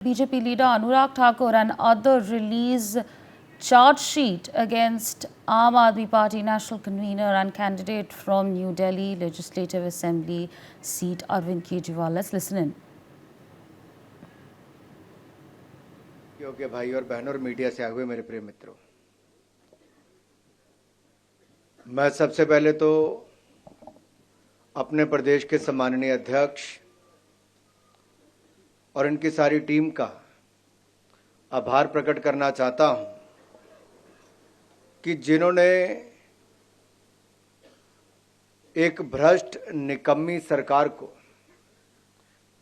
BJP leader Anurag Thakur and other release charge sheet against Aam Aadmi Party national convener and candidate from New Delhi Legislative Assembly seat Arvind Kejriwal. Let's listen in. योग्य भाई और बहनों और media से आए हुए मेरे प्रिय मित्रों, मैं सबसे पहले तो अपने प्रदेश के सम्माननीय अध्यक्ष और इनकी सारी टीम का आभार प्रकट करना चाहता हूं कि जिन्होंने एक भ्रष्ट निकम्मी सरकार को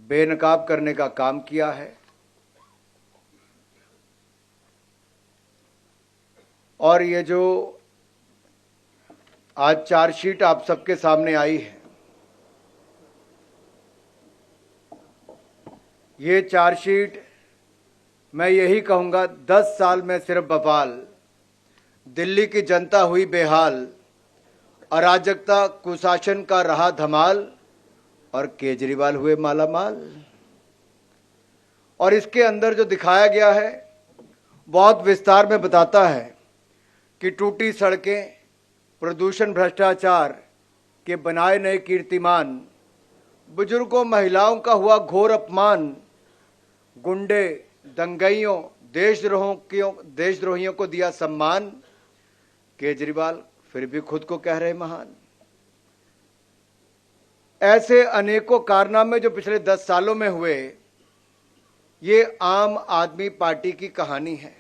बेनकाब करने का काम किया है और ये जो आज चार्जशीट आप सबके सामने आई है, ये चार्जशीट मैं यही कहूंगा 10 साल में सिर्फ बवाल, दिल्ली की जनता हुई बेहाल, अराजकता कुशासन का रहा धमाल और केजरीवाल हुए मालामाल। और इसके अंदर जो दिखाया गया है बहुत विस्तार में बताता है कि टूटी सड़कें, प्रदूषण, भ्रष्टाचार के बनाए नए कीर्तिमान, बुजुर्गों महिलाओं का हुआ घोर अपमान, गुंडे दंगइयों देशद्रोहियों को दिया सम्मान, केजरीवाल फिर भी खुद को कह रहे महान। ऐसे अनेकों कारनामे जो पिछले 10 सालों में हुए, ये आम आदमी पार्टी की कहानी है।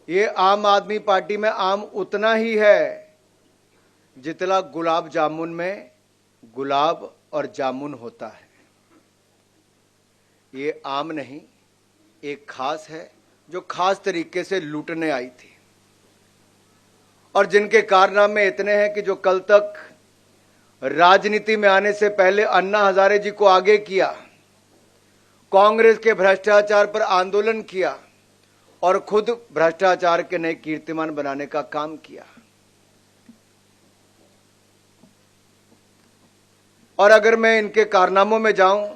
ये आम आदमी पार्टी में आम उतना ही है जितना गुलाब जामुन में गुलाब और जामुन होता है। ये आम नहीं, एक खास है जो खास तरीके से लूटने आई थी और जिनके कारनामे इतने हैं कि जो कल तक राजनीति में आने से पहले अन्ना हजारे जी को आगे किया, कांग्रेस के भ्रष्टाचार पर आंदोलन किया और खुद भ्रष्टाचार के नए कीर्तिमान बनाने का काम किया। और अगर मैं इनके कारनामों में जाऊं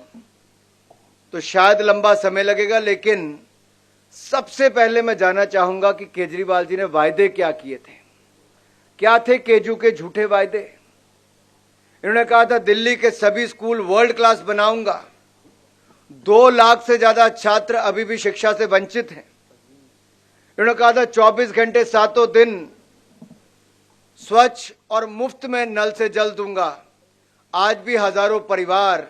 तो शायद लंबा समय लगेगा, लेकिन सबसे पहले मैं जानना चाहूंगा कि केजरीवाल जी ने वायदे क्या किए थे। क्या थे केजू के झूठे वायदे? इन्होंने कहा था दिल्ली के सभी स्कूल वर्ल्ड क्लास बनाऊंगा। 2 लाख से ज्यादा छात्र अभी भी शिक्षा से वंचित हैं। इन्होंने कहा था 24 घंटे सातों दिन स्वच्छ और मुफ्त में नल से जल दूंगा। आज भी हजारों परिवार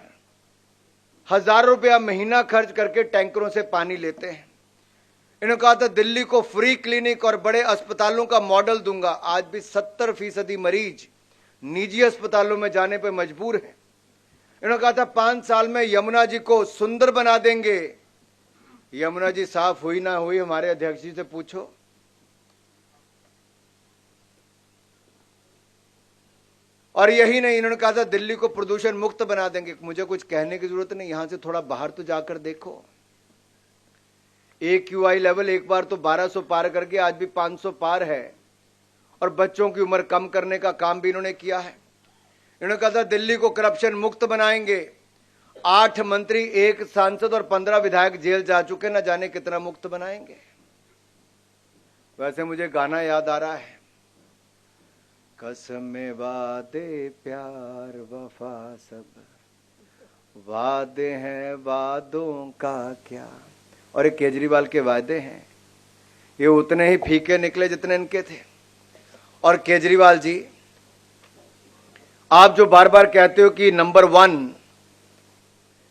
हजारों रुपया महीना खर्च करके टैंकरों से पानी लेते हैं। इन्होंने कहा था दिल्ली को फ्री क्लिनिक और बड़े अस्पतालों का मॉडल दूंगा। आज भी 70% मरीज निजी अस्पतालों में जाने पर मजबूर हैं। इन्होंने कहा था 5 साल में यमुना जी को सुंदर बना देंगे। यमुना जी साफ हुई ना हुई, हमारे अध्यक्ष जी से पूछो। और यही नहीं, इन्होंने कहा था दिल्ली को प्रदूषण मुक्त बना देंगे। मुझे कुछ कहने की जरूरत नहीं, यहां से थोड़ा बाहर तो जाकर देखो। AQI लेवल एक बार तो 1200 पार करके आज भी 500 पार है और बच्चों की उम्र कम करने का काम भी इन्होंने किया है। इन्होंने कहा था दिल्ली को करप्शन मुक्त बनाएंगे। 8 मंत्री, 1 सांसद और 15 विधायक जेल जा चुके, न जाने कितना मुक्त बनाएंगे। वैसे मुझे गाना याद आ रहा है, कसमें वादे प्यार वफा सब वादे हैं, वादों का क्या। और ये केजरीवाल के वादे हैं, ये उतने ही फीके निकले जितने इनके थे। और केजरीवाल जी, आप जो बार बार कहते हो कि नंबर 1,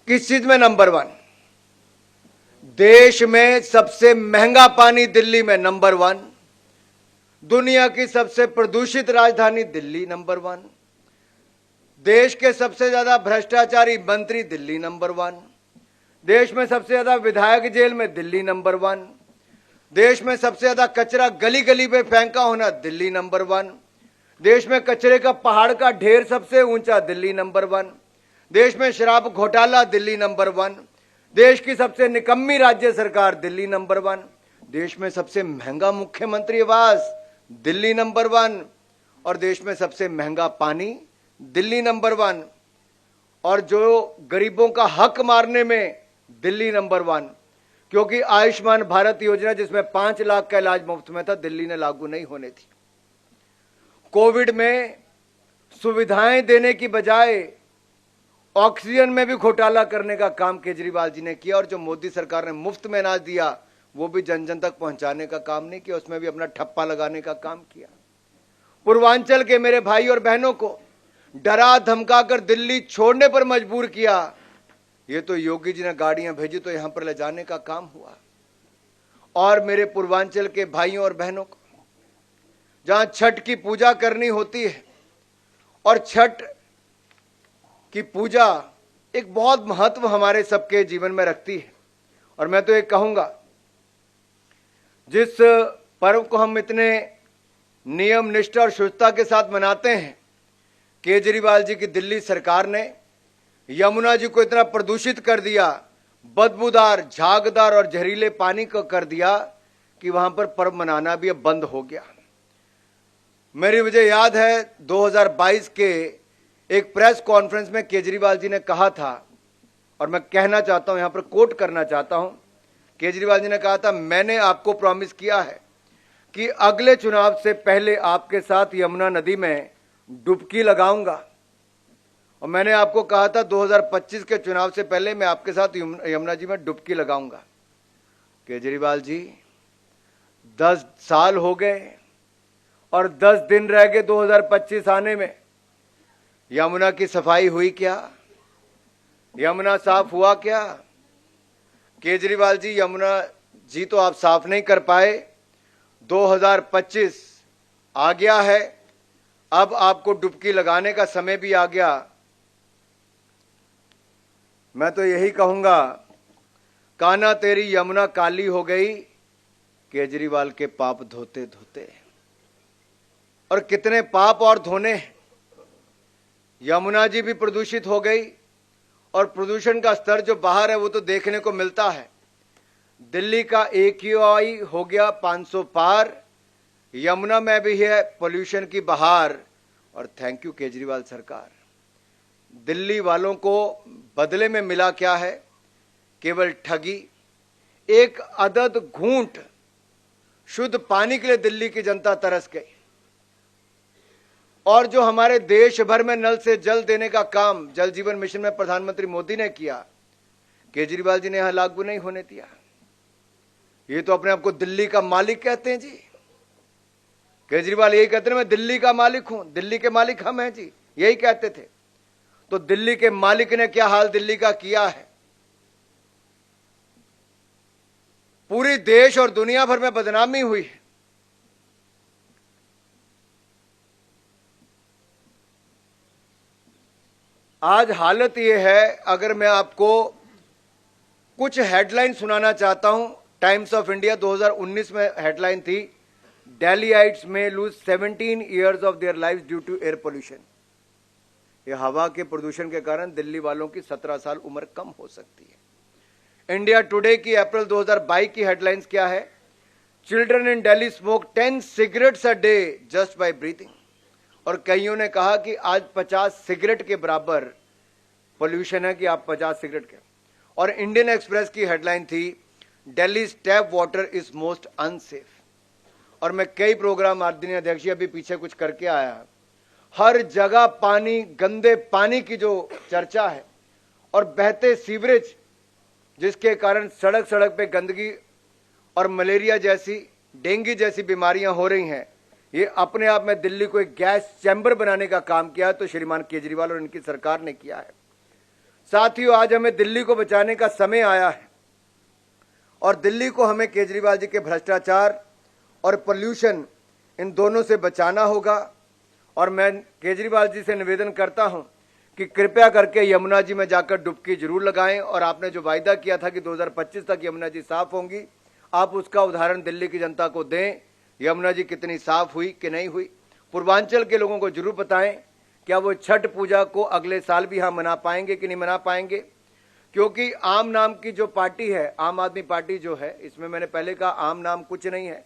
किस चीज में नंबर 1? देश में सबसे महंगा पानी दिल्ली में नंबर 1, दुनिया की सबसे प्रदूषित राजधानी दिल्ली नंबर 1, देश के सबसे ज्यादा भ्रष्टाचारी मंत्री दिल्ली नंबर 1, देश में सबसे ज्यादा विधायक जेल में दिल्ली नंबर 1, देश में सबसे ज्यादा कचरा गली गली पे फेंका होना दिल्ली नंबर 1, देश में कचरे का पहाड़ का ढेर सबसे ऊंचा दिल्ली नंबर 1, देश में शराब घोटाला दिल्ली नंबर 1, देश की सबसे निकम्मी राज्य सरकार दिल्ली नंबर 1, देश में सबसे महंगा मुख्यमंत्री आवास दिल्ली नंबर 1 और देश में सबसे महंगा पानी दिल्ली नंबर 1। और जो गरीबों का हक मारने में दिल्ली नंबर 1, क्योंकि आयुष्मान भारत योजना जिसमें 5 लाख का इलाज मुफ्त में था, दिल्ली ने लागू नहीं होने थी। कोविड में सुविधाएं देने की बजाय ऑक्सीजन में भी घोटाला करने का काम केजरीवाल जी ने किया, और जो मोदी सरकार ने मुफ्त में अनाज दिया वो भी जन जन तक पहुंचाने का काम नहीं किया, उसमें भी अपना ठप्पा लगाने का काम किया। पूर्वांचल के मेरे भाई और बहनों को डरा धमकाकर दिल्ली छोड़ने पर मजबूर किया। ये तो योगी जी ने गाड़ियां भेजी तो यहां पर ले जाने का काम हुआ। और मेरे पूर्वांचल के भाइयों और बहनों को जहां छठ की पूजा करनी होती है, और छठ की पूजा एक बहुत महत्व हमारे सबके जीवन में रखती है, और मैं तो एक कहूंगा जिस पर्व को हम इतने नियम निष्ठा और शुद्धता के साथ मनाते हैं, केजरीवाल जी की दिल्ली सरकार ने यमुना जी को इतना प्रदूषित कर दिया, बदबूदार, झागदार और जहरीले पानी को कर दिया कि वहां पर पर्व मनाना भी अब बंद हो गया। मुझे याद है 2022 के एक प्रेस कॉन्फ्रेंस में केजरीवाल जी ने कहा था, और मैं कहना चाहता हूं, यहां पर कोट करना चाहता हूं, केजरीवाल जी ने कहा था, मैंने आपको प्रॉमिस किया है कि अगले चुनाव से पहले आपके साथ यमुना नदी में डुबकी लगाऊंगा। और मैंने आपको कहा था 2025 के चुनाव से पहले मैं आपके साथ यमुना जी में डुबकी लगाऊंगा। केजरीवाल जी 10 साल हो गए और 10 दिन रह गए 2025 आने में। यमुना की सफाई हुई क्या? यमुना साफ हुआ क्या? केजरीवाल जी, यमुना जी तो आप साफ नहीं कर पाए। 2025 आ गया है, अब आपको डुबकी लगाने का समय भी आ गया। मैं तो यही कहूंगा, कान्हा तेरी यमुना काली हो गई, केजरीवाल के पाप धोते धोते। और कितने पाप और धोने हैं। यमुना जी भी प्रदूषित हो गई, और प्रदूषण का स्तर जो बाहर है वो तो देखने को मिलता है। दिल्ली का AQI हो गया 500 पार, यमुना में भी है पोल्यूशन की बहार। और थैंक यू केजरीवाल सरकार। दिल्ली वालों को बदले में मिला क्या है? केवल ठगी। एक अदद घूंट शुद्ध पानी के लिए दिल्ली की जनता तरस गई। और जो हमारे देश भर में नल से जल देने का काम जल जीवन मिशन में प्रधानमंत्री मोदी ने किया, केजरीवाल जी ने यहां लागू नहीं होने दिया। ये तो अपने आप को दिल्ली का मालिक कहते हैं जी। केजरीवाल यही कहते हैं, मैं दिल्ली का मालिक हूं, दिल्ली के मालिक हम हैं जी, यही कहते थे। तो दिल्ली के मालिक ने क्या हाल दिल्ली का किया है? पूरी देश और दुनिया भर में बदनामी हुई है। आज हालत यह है, अगर मैं आपको कुछ हेडलाइन सुनाना चाहता हूं। टाइम्स ऑफ इंडिया 2019 में हेडलाइन थी, Delhiites may lose 17 years of their life due to air pollution. ये हवा के प्रदूषण के कारण दिल्ली वालों की 17 साल उम्र कम हो सकती है। इंडिया टुडे की अप्रैल 2022 की हेडलाइंस क्या है? Children in Delhi smoke 10 cigarettes a day just by breathing. और कईयों ने कहा कि आज 50 सिगरेट के बराबर पोल्यूशन है कि आप 50 सिगरेट के। और इंडियन एक्सप्रेस की हेडलाइन थी, Delhi tap water is most unsafe. और मैं कई प्रोग्राम आदरणीय अध्यक्ष जी अभी पीछे कुछ करके आया, हर जगह पानी, गंदे पानी की जो चर्चा है, और बहते सीवरेज जिसके कारण सड़क सड़क पे गंदगी और मलेरिया जैसी, डेंगू जैसी बीमारियां हो रही हैं। ये अपने आप में दिल्ली को एक गैस चैम्बर बनाने का काम किया तो श्रीमान केजरीवाल और इनकी सरकार ने किया है। साथियों, आज हमें दिल्ली को बचाने का समय आया है, और दिल्ली को हमें केजरीवाल जी के भ्रष्टाचार और पोल्यूशन, इन दोनों से बचाना होगा। और मैं केजरीवाल जी से निवेदन करता हूं कि कृपया करके यमुना जी में जाकर डुबकी जरूर लगाएं, और आपने जो वायदा किया था कि 2025 तक यमुना जी साफ होंगी, आप उसका उदाहरण दिल्ली की जनता को दें। यमुना जी कितनी साफ हुई कि नहीं हुई, पूर्वांचल के लोगों को जरूर बताएं। क्या वो छठ पूजा को अगले साल भी मना पाएंगे कि नहीं मना पाएंगे? क्योंकि आम नाम की जो पार्टी है, आम आदमी पार्टी जो है, इसमें मैंने पहले कहा आम नाम कुछ नहीं है,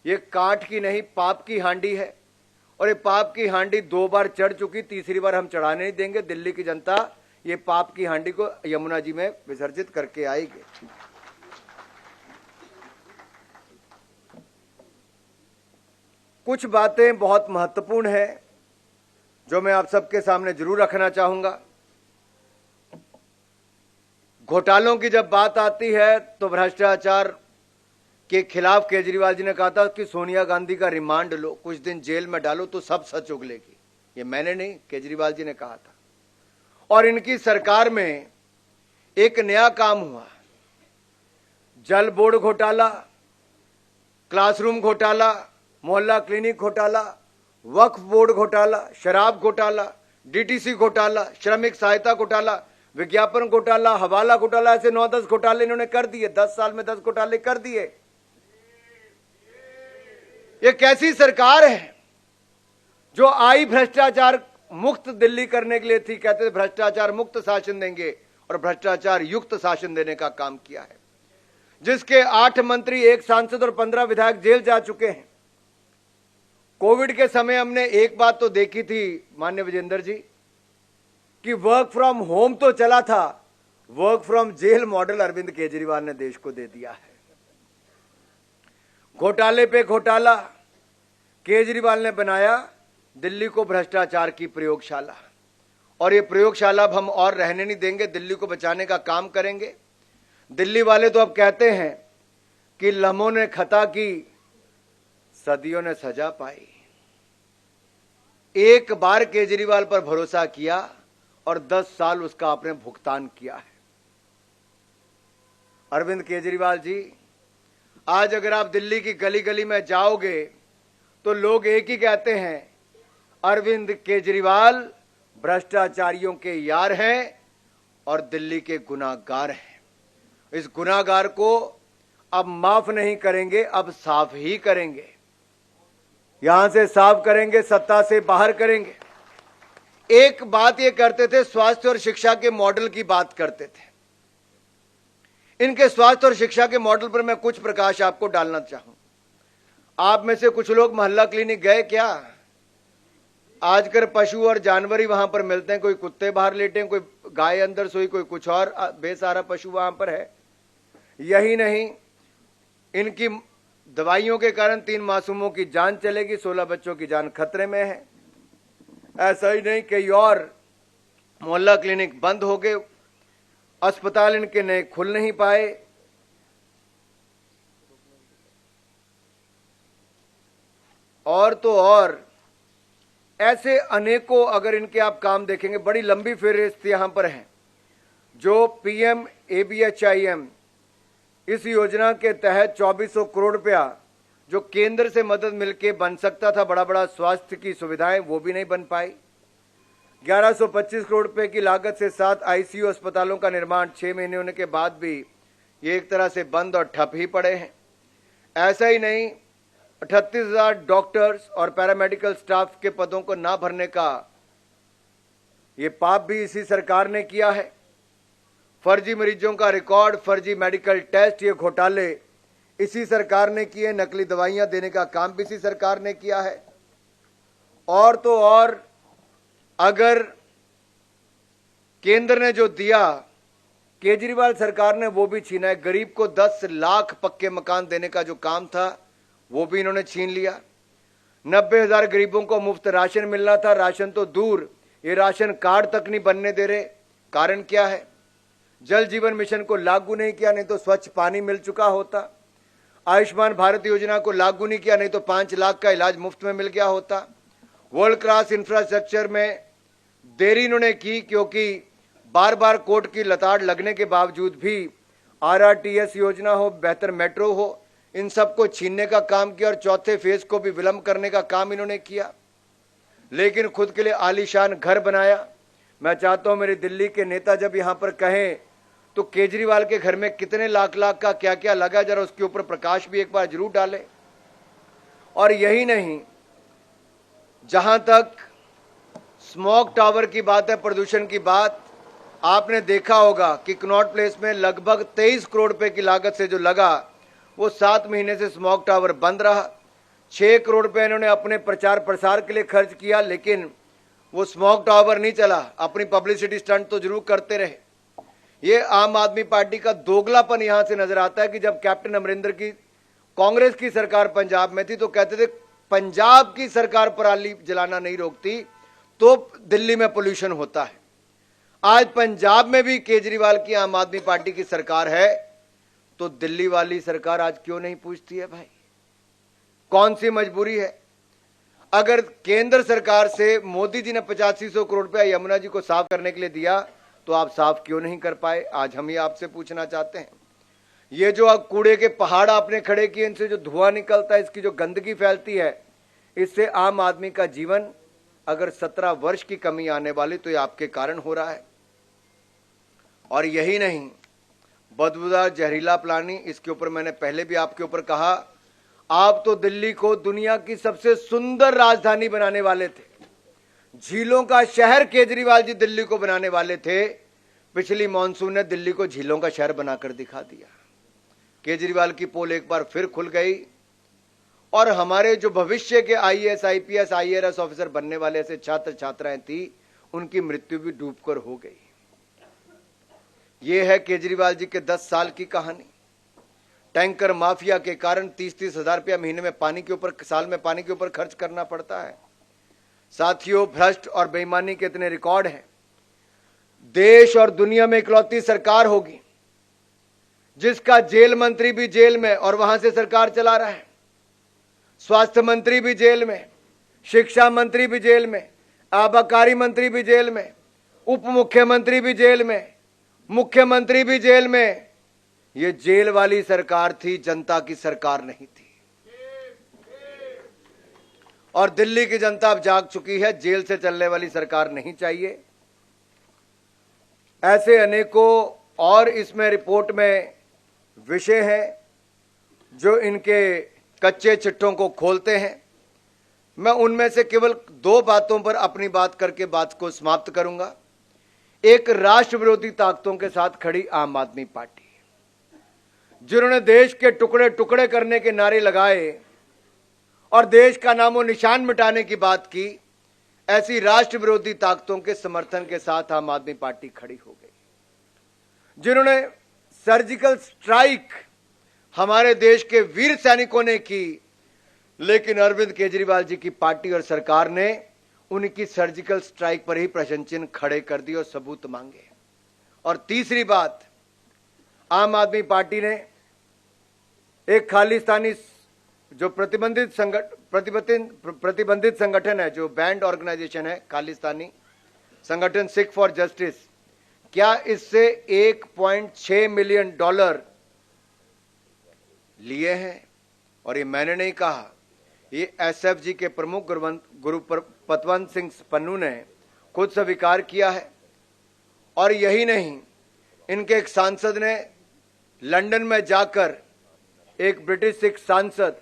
ये काठ की नहीं पाप की हांडी है। और ये पाप की हांडी 2 बार चढ़ चुकी, तीसरी बार हम चढ़ाने नहीं देंगे। दिल्ली की जनता ये पाप की हांडी को यमुना जी में विसर्जित करके आएगी। कुछ बातें बहुत महत्वपूर्ण हैं जो मैं आप सबके सामने जरूर रखना चाहूंगा। घोटालों की जब बात आती है तो भ्रष्टाचार के खिलाफ केजरीवाल जी ने कहा था कि सोनिया गांधी का रिमांड लो, कुछ दिन जेल में डालो तो सब सच उगलेगी। ये मैंने नहीं, केजरीवाल जी ने कहा था। और इनकी सरकार में एक नया काम हुआ, जल बोर्ड घोटाला, क्लासरूम घोटाला, मोहल्ला क्लिनिक घोटाला, वक्फ बोर्ड घोटाला, शराब घोटाला, डीटीसी घोटाला, श्रमिक सहायता घोटाला, विज्ञापन घोटाला, हवाला घोटाला, ऐसे 9-10 घोटाले इन्होंने कर दिए। 10 साल में 10 घोटाले कर दिए। ये कैसी सरकार है जो आई भ्रष्टाचार मुक्त दिल्ली करने के लिए थी। कहते थे भ्रष्टाचार मुक्त शासन देंगे और भ्रष्टाचार युक्त शासन देने का काम किया है। जिसके 8 मंत्री, 1 सांसद और 15 विधायक जेल जा चुके हैं। कोविड के समय हमने एक बात तो देखी थी माननीय विजेंद्र जी, कि वर्क फ्रॉम होम तो चला था, work from jail model Arvind Kejriwal ने देश को दे दिया है। घोटाले पे घोटाला, केजरीवाल ने बनाया दिल्ली को भ्रष्टाचार की प्रयोगशाला। और ये प्रयोगशाला अब हम और रहने नहीं देंगे, दिल्ली को बचाने का काम करेंगे। दिल्ली वाले तो अब कहते हैं कि लम्हों ने खता की, सदियों ने सजा पाई। एक बार केजरीवाल पर भरोसा किया और 10 साल उसका आपने भुगतान किया है। अरविंद केजरीवाल जी, आज अगर आप दिल्ली की गली गली में जाओगे तो लोग एक ही कहते हैं, अरविंद केजरीवाल भ्रष्टाचारियों के यार हैं और दिल्ली के गुनाहगार हैं। इस गुनाहगार को अब माफ नहीं करेंगे, अब साफ ही करेंगे। यहां से साफ करेंगे, सत्ता से बाहर करेंगे। एक बात ये करते थे, स्वास्थ्य और शिक्षा के मॉडल की बात करते थे। इनके स्वास्थ्य और शिक्षा के मॉडल पर मैं कुछ प्रकाश आपको डालना चाहूं। आप में से कुछ लोग मोहल्ला क्लिनिक गए क्या? आजकल पशु और जानवर ही वहां पर मिलते हैं। कोई कुत्ते बाहर लेटे हैं, कोई गाय अंदर सोई, कोई कुछ और बेसहारा पशु वहां पर है। यही नहीं, इनकी दवाइयों के कारण 3 मासूमों की जान चलेगी, 16 बच्चों की जान खतरे में है। ऐसा ही नहीं, कई और मोहल्ला क्लिनिक बंद हो गए, अस्पताल इनके नए खुल नहीं पाए। और तो और ऐसे अनेकों अगर इनके आप काम देखेंगे, बड़ी लंबी फेहरिस्त यहां पर है। जो PM-ABHIM इस योजना के तहत 2400 करोड़ रुपया जो केंद्र से मदद मिलके बन सकता था, बड़ा बड़ा स्वास्थ्य की सुविधाएं, वो भी नहीं बन पाई। 1125 करोड़ रुपए की लागत से 7 ICU अस्पतालों का निर्माण 6 महीने होने के बाद भी ये एक तरह से बंद और ठप ही पड़े हैं। ऐसा ही नहीं, 38,000 डॉक्टर्स और पैरामेडिकल स्टाफ के पदों को ना भरने का ये पाप भी इसी सरकार ने किया है। फर्जी मरीजों का रिकॉर्ड, फर्जी मेडिकल टेस्ट, ये घोटाले इसी सरकार ने किए। नकली दवाइयां देने का काम भी इसी सरकार ने किया है। और तो और अगर केंद्र ने जो दिया, केजरीवाल सरकार ने वो भी छीना है। गरीब को 10 लाख पक्के मकान देने का जो काम था वो भी इन्होंने छीन लिया। 90,000 गरीबों को मुफ्त राशन मिलना था, राशन तो दूर, ये राशन कार्ड तक नहीं बनने दे रहे। कारण क्या है? जल जीवन मिशन को लागू नहीं किया, नहीं तो स्वच्छ पानी मिल चुका होता। आयुष्मान भारत योजना को लागू नहीं किया, नहीं तो 5 लाख का इलाज मुफ्त में मिल गया होता। वर्ल्ड क्लास इंफ्रास्ट्रक्चर में देरी इन्होंने की, क्योंकि बार बार कोर्ट की लताड़ लगने के बावजूद भी RRTS योजना हो, बेहतर मेट्रो हो, इन सबको छीनने का काम किया। और चौथे फेज को भी विलंब करने का काम इन्होंने किया। लेकिन खुद के लिए आलीशान घर बनाया। मैं चाहता हूं मेरे दिल्ली के नेता जब यहां पर कहें तो केजरीवाल के घर में कितने लाख लाख का क्या क्या लगा, जरा उसके ऊपर प्रकाश भी एक बार जरूर डालें। और यही नहीं, जहां तक स्मोक टावर की बात है, प्रदूषण की बात, आपने देखा होगा कि कनॉट प्लेस में लगभग 23 करोड़ रुपए की लागत से जो लगा, वो 7 महीने से स्मोक टावर बंद रहा। 6 करोड़ रुपए इन्होंने अपने प्रचार प्रसार के लिए खर्च किया, लेकिन वो स्मोक टावर नहीं चला, अपनी पब्लिसिटी स्टंट तो जरूर करते रहे। ये आम आदमी पार्टी का दोगलापन यहां से नजर आता है कि जब कैप्टन अमरिंदर की कांग्रेस की सरकार पंजाब में थी तो कहते थे पंजाब की सरकार पराली जलाना नहीं रोकती तो दिल्ली में पोल्यूशन होता है। आज पंजाब में भी केजरीवाल की आम आदमी पार्टी की सरकार है तो दिल्ली वाली सरकार आज क्यों नहीं पूछती है? भाई कौन सी मजबूरी है? अगर केंद्र सरकार से मोदी जी ने 8500 करोड़ रुपया यमुना जी को साफ करने के लिए दिया तो आप साफ क्यों नहीं कर पाए? आज हम ये आपसे पूछना चाहते हैं। ये जो आप कूड़े के पहाड़ आपने खड़े किए, इनसे जो धुआं निकलता है, इसकी जो गंदगी फैलती है, इससे आम आदमी का जीवन अगर 17 वर्ष की कमी आने वाली तो ये आपके कारण हो रहा है। और यही नहीं, बदबूदार जहरीला पानी, इसके ऊपर मैंने पहले भी आपके ऊपर कहा, आप तो दिल्ली को दुनिया की सबसे सुंदर राजधानी बनाने वाले थे, झीलों का शहर केजरीवाल जी दिल्ली को बनाने वाले थे। पिछली मॉनसून ने दिल्ली को झीलों का शहर बनाकर दिखा दिया। केजरीवाल की पोल एक बार फिर खुल गई और हमारे जो भविष्य के आईएएस, आईपीएस, आईआरएस ऑफिसर बनने वाले ऐसे छात्र छात्राएं थी, उनकी मृत्यु भी डूबकर हो गई। यह है केजरीवाल जी के 10 साल की कहानी। टैंकर माफिया के कारण 30-30 हजार रुपया महीने में पानी के ऊपर, साल में पानी के ऊपर खर्च करना पड़ता है। साथियों, भ्रष्ट और बेईमानी के इतने रिकॉर्ड हैं। देश और दुनिया में इकलौती सरकार होगी जिसका जेल मंत्री भी जेल में और वहां से सरकार चला रहा है, स्वास्थ्य मंत्री भी जेल में, शिक्षा मंत्री भी जेल में, आबकारी मंत्री भी जेल में, उप मुख्यमंत्री भी जेल में, मुख्यमंत्री भी जेल में। ये जेल वाली सरकार थी, जनता की सरकार नहीं थी। और दिल्ली की जनता अब जाग चुकी है, जेल से चलने वाली सरकार नहीं चाहिए। ऐसे अनेकों और इसमें रिपोर्ट में विषय हैं जो इनके कच्चे चिट्ठों को खोलते हैं। मैं उनमें से केवल 2 बातों पर अपनी बात करके बात को समाप्त करूंगा। एक, राष्ट्र विरोधी ताकतों के साथ खड़ी आम आदमी पार्टी, जिन्होंने देश के टुकड़े टुकड़े करने के नारे लगाए और देश का नामो निशान मिटाने की बात की, ऐसी राष्ट्र विरोधी ताकतों के समर्थन के साथ आम आदमी पार्टी खड़ी हो गई। जिन्होंने सर्जिकल स्ट्राइक हमारे देश के वीर सैनिकों ने की, लेकिन अरविंद केजरीवाल जी की पार्टी और सरकार ने उनकी सर्जिकल स्ट्राइक पर ही प्रश्न चिन्ह खड़े कर दिए और सबूत मांगे। और तीसरी बात, आम आदमी पार्टी ने एक खालिस्तानी जो प्रतिबंधित संगठन है, जो बैंड ऑर्गेनाइजेशन है, खालिस्तानी संगठन सिख फॉर जस्टिस, क्या इससे $1.6 मिलियन लिए हैं? और ये मैंने नहीं कहा, ये एसएफजी के प्रमुख गुरुपतवंत सिंह पन्नू ने खुद स्वीकार किया है। और यही नहीं, इनके एक सांसद ने लंदन में जाकर, एक ब्रिटिश सिख सांसद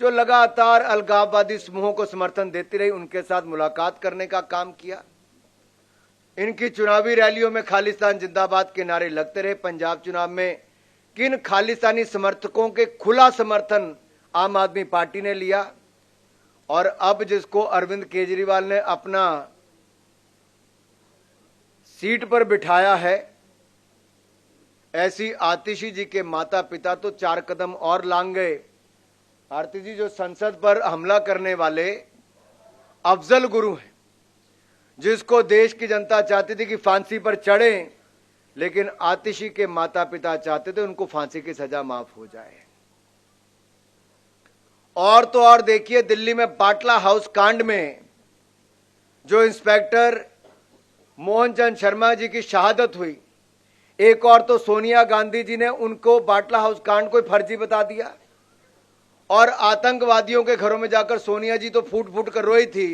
जो लगातार अलगाववादी समूहों को समर्थन देती रही, उनके साथ मुलाकात करने का काम किया। इनकी चुनावी रैलियों में खालिस्तान जिंदाबाद के नारे लगते रहे। पंजाब चुनाव में किन खालिस्तानी समर्थकों के खुला समर्थन आम आदमी पार्टी ने लिया। और अब जिसको अरविंद केजरीवाल ने अपना सीट पर बिठाया है, ऐसी आतिशी जी के माता पिता तो 4 कदम और लांग गए। आरती जी जो संसद पर हमला करने वाले अफजल गुरु हैं, जिसको देश की जनता चाहती थी कि फांसी पर चढ़े, लेकिन आतिशी के माता पिता चाहते थे उनको फांसी की सजा माफ हो जाए। और तो और देखिए, दिल्ली में बाटला हाउस कांड में जो इंस्पेक्टर मोहनचंद शर्मा जी की शहादत हुई, एक और तो सोनिया गांधी जी ने उनको बाटला हाउस कांड को फर्जी बता दिया और आतंकवादियों के घरों में जाकर सोनिया जी तो फूट फूट कर रोई थी।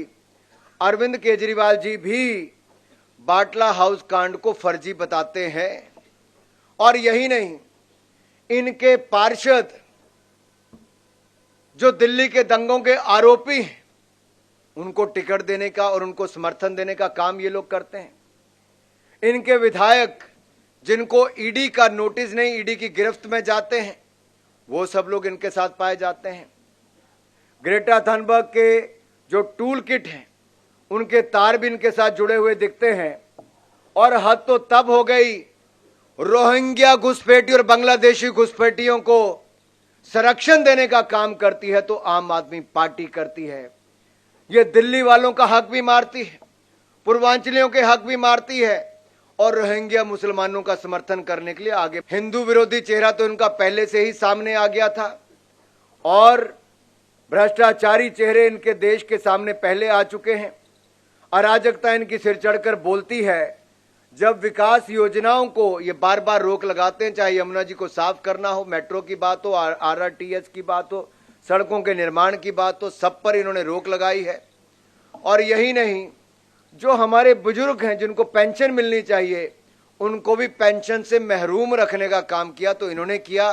अरविंद केजरीवाल जी भी बाटला हाउस कांड को फर्जी बताते हैं। और यही नहीं, इनके पार्षद जो दिल्ली के दंगों के आरोपी हैं, उनको टिकट देने का और उनको समर्थन देने का काम ये लोग करते हैं। इनके विधायक जिनको ईडी का नोटिस नहीं, ईडी की गिरफ्त में जाते हैं, वो सब लोग इनके साथ पाए जाते हैं। ग्रेटा थनबर्ग के जो टूल किट हैं, उनके तार भी इनके साथ जुड़े हुए दिखते हैं। और हद तो तब हो गई, रोहिंग्या घुसपैठी और बांग्लादेशी घुसपैठियों को संरक्षण देने का काम करती है तो आम आदमी पार्टी करती है। ये दिल्ली वालों का हक भी मारती है, पूर्वांचलियों के हक भी मारती है और रोहिंग्या मुसलमानों का समर्थन करने के लिए आगे। हिंदू विरोधी चेहरा तो इनका पहले से ही सामने आ गया था और भ्रष्टाचारी चेहरे इनके देश के सामने पहले आ चुके हैं। अराजकता इनकी सिर चढ़कर बोलती है। जब विकास योजनाओं को ये बार बार रोक लगाते हैं, चाहे यमुना जी को साफ करना हो, मेट्रो की बात हो, आरआरटीएस की बात हो, सड़कों के निर्माण की बात हो, सब पर इन्होंने रोक लगाई है। और यही नहीं, जो हमारे बुजुर्ग हैं जिनको पेंशन मिलनी चाहिए, उनको भी पेंशन से महरूम रखने का काम किया तो इन्होंने किया।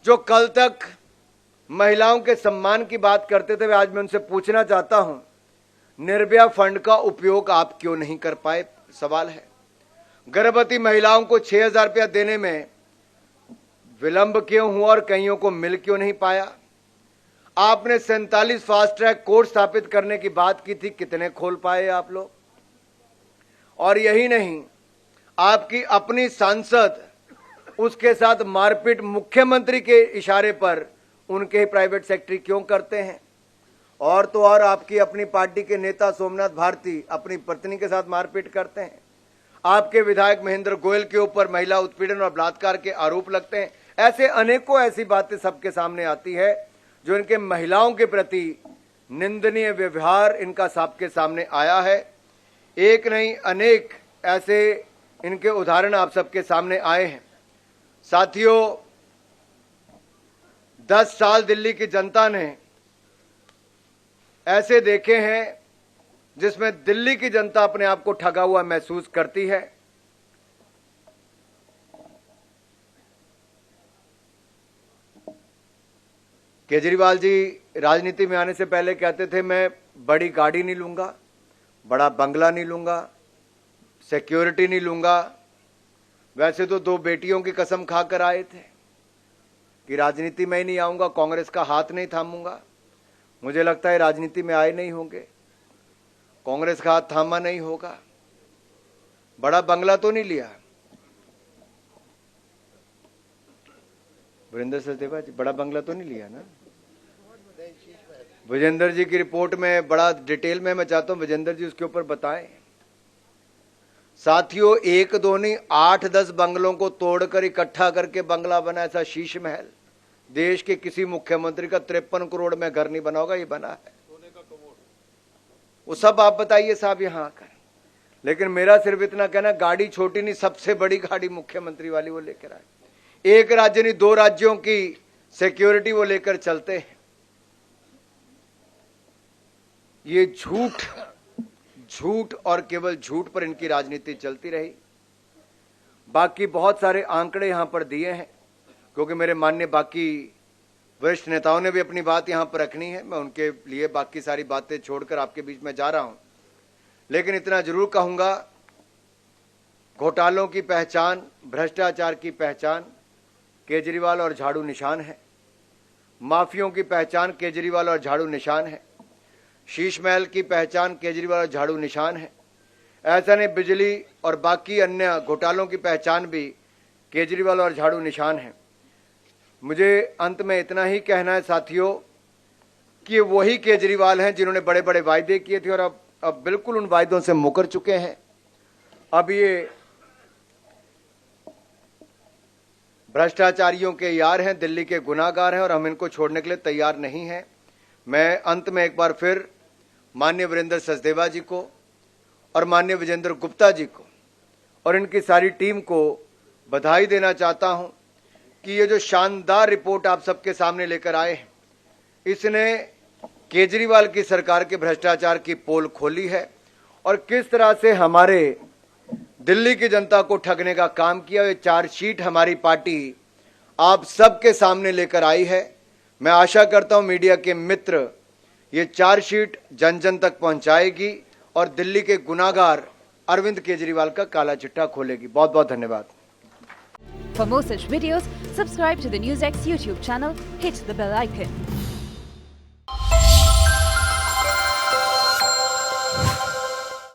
जो कल तक महिलाओं के सम्मान की बात करते थे, आज मैं उनसे पूछना चाहता हूं, निर्भया फंड का उपयोग आप क्यों नहीं कर पाए? सवाल है। गर्भवती महिलाओं को 6,000 रुपया देने में विलंब क्यों हुआ और कईयों को मिल क्यों नहीं पाया? आपने 47 फास्ट ट्रैक कोर्ट स्थापित करने की बात की थी, कितने खोल पाए आप लोग? और यही नहीं, आपकी अपनी सांसद उसके साथ मारपीट मुख्यमंत्री के इशारे पर उनके ही प्राइवेट सेक्रेटरी क्यों करते हैं? और तो और आपकी अपनी पार्टी के नेता सोमनाथ भारती अपनी पत्नी के साथ मारपीट करते हैं। आपके विधायक महेंद्र गोयल के ऊपर महिला उत्पीड़न और बलात्कार के आरोप लगते हैं। ऐसे अनेकों ऐसी बातें सबके सामने आती है जो इनके महिलाओं के प्रति निंदनीय व्यवहार इनका सबके सामने आया है। एक नहीं, अनेक ऐसे इनके उदाहरण आप सबके सामने आए हैं। साथियों, 10 साल दिल्ली की जनता ने ऐसे देखे हैं जिसमें दिल्ली की जनता अपने आप को ठगा हुआ महसूस करती है। केजरीवाल जी राजनीति में आने से पहले कहते थे मैं बड़ी गाड़ी नहीं लूंगा, बड़ा बंगला नहीं लूंगा, सिक्योरिटी नहीं लूंगा। वैसे तो 2 बेटियों की कसम खाकर आए थे कि राजनीति में ही नहीं आऊंगा, कांग्रेस का हाथ नहीं थामूंगा। मुझे लगता है राजनीति में आए नहीं होंगे, कांग्रेस का हाथ थामा नहीं होगा। बड़ा बंगला तो नहीं लिया। वीरेंद्र सचदेवा जी, बड़ा बंगला तो नहीं लिया ना? विजेंद्र जी की रिपोर्ट में बड़ा डिटेल में मैं चाहता हूं विजेंद्र जी उसके ऊपर बताएं। साथियों, 1-2 नहीं, 8-10 बंगलों को तोड़कर इकट्ठा करके बंगला बना, ऐसा शीश महल देश के किसी मुख्यमंत्री का 53 करोड़ में घर नहीं बना होगा, ये बना है। वो सब आप बताइए साहब यहां आकर। लेकिन मेरा सिर्फ इतना कहना, गाड़ी छोटी नहीं, सबसे बड़ी गाड़ी मुख्यमंत्री वाली वो लेकर आए। एक राज्य नहीं, 2 राज्यों की सिक्योरिटी वो लेकर चलते हैं। ये झूठ और केवल झूठ पर इनकी राजनीति चलती रही। बाकी बहुत सारे आंकड़े यहां पर दिए हैं, क्योंकि मेरे माननीय बाकी वरिष्ठ नेताओं ने भी अपनी बात यहां पर रखनी है। मैं उनके लिए बाकी सारी बातें छोड़कर आपके बीच में जा रहा हूं। लेकिन इतना जरूर कहूंगा, घोटालों की पहचान, भ्रष्टाचार की पहचान केजरीवाल और झाड़ू निशान है। माफियों की पहचान केजरीवाल और झाड़ू निशान है। शीश महल की पहचान केजरीवाल और झाड़ू निशान है। ऐसा नहीं, बिजली और बाकी अन्य घोटालों की पहचान भी केजरीवाल और झाड़ू निशान है। मुझे अंत में इतना ही कहना है साथियों कि वही केजरीवाल हैं जिन्होंने बड़े बड़े वायदे किए थे और अब बिल्कुल उन वायदों से मुकर चुके हैं। अब ये भ्रष्टाचारियों के यार हैं, दिल्ली के गुनाहगार हैं और हम इनको छोड़ने के लिए तैयार नहीं हैं। मैं अंत में एक बार फिर माननीय वीरेंद्र सचदेवा जी को और माननीय विजेंद्र गुप्ता जी को और इनकी सारी टीम को बधाई देना चाहता हूं कि ये जो शानदार रिपोर्ट आप सबके सामने लेकर आए हैं, इसने केजरीवाल की सरकार के भ्रष्टाचार की पोल खोली है और किस तरह से हमारे दिल्ली की जनता को ठगने का काम किया। ये चार्जशीट हमारी पार्टी आप सबके सामने लेकर आई है। मैं आशा करता हूं मीडिया के मित्र ये चार्जशीट जन जन तक पहुंचाएगी और दिल्ली के गुनाहगार अरविंद केजरीवाल का काला चिट्ठा खोलेगी। बहुत बहुत धन्यवाद। For more such videos, subscribe to the NewsX YouTube channel, hit the bell icon.